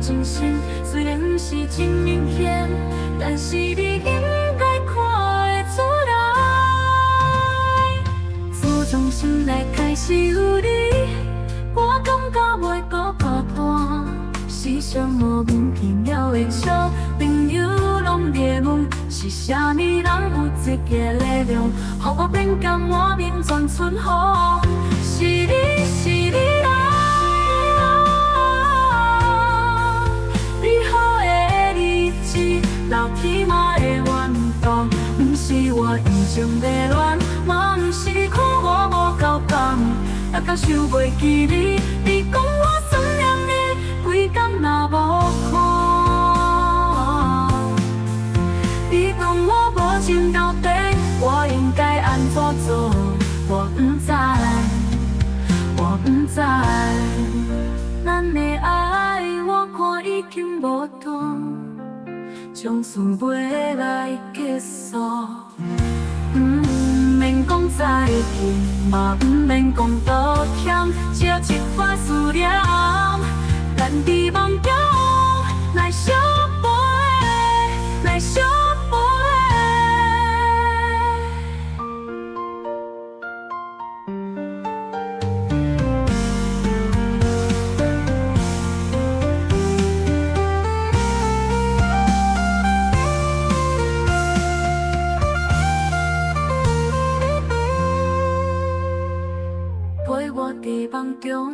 真心，虽然不是真明显，但是你应该看会出来。自从心内开始有你，我感觉袂搁孤单。世上无名奇妙的小朋友拢在问，是啥物人有这个力量，予我变甘满面全存好？是你，是你啊！你好的日子，老天妈的缘投，不是我用情迷恋，嘛不是看我无够感，还甲想袂记你。你讲我思念你，规工若无看。你讲我无情到底，我应该安怎做？我不知，我不知。咱的爱，我看已经无同，从此袂来结束。不免讲再见，嘛不免讲道歉，只一块思念，咱伫梦中来相陪，来相陪。陪我伫梦中，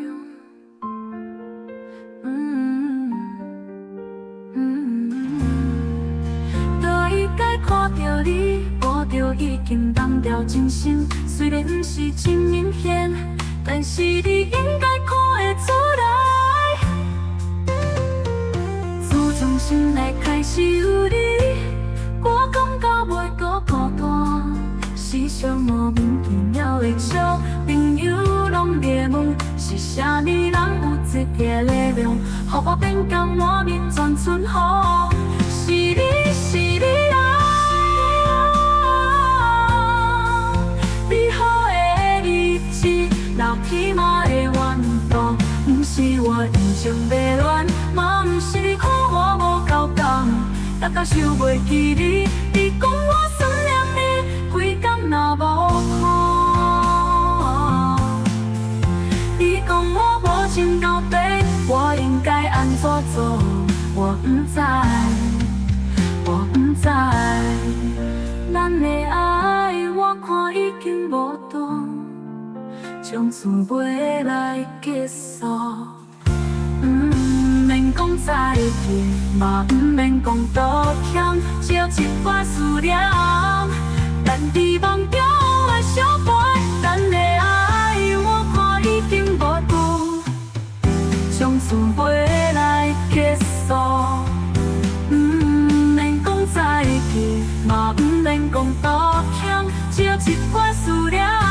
倒伊该看到你，我就已经放掉真心。虽然不是真明显，但是你应该看会出来。自从心内开始有你，我感觉袂搁孤单。世上无名奇妙的小朋友拢在问，是啥物人有这个力量，予我变甘满面全存好？是你，是你啊！你好的日子，老天妈的缘投，不是我用情迷恋，嘛不是看我无够感，还甲想袂记你。你讲我思念你，规工若无看。你讲我无情到底，我应该安怎做？我不知，我不知。咱的爱，我看已经无同，从此袂来结束。不免讲再见，嘛不免讲道歉，只一块思念，咱伫梦中来相陪。咱的爱，我看已经无同，从此袂来结束。不免讲再见，嘛不免讲道歉，只一块思念。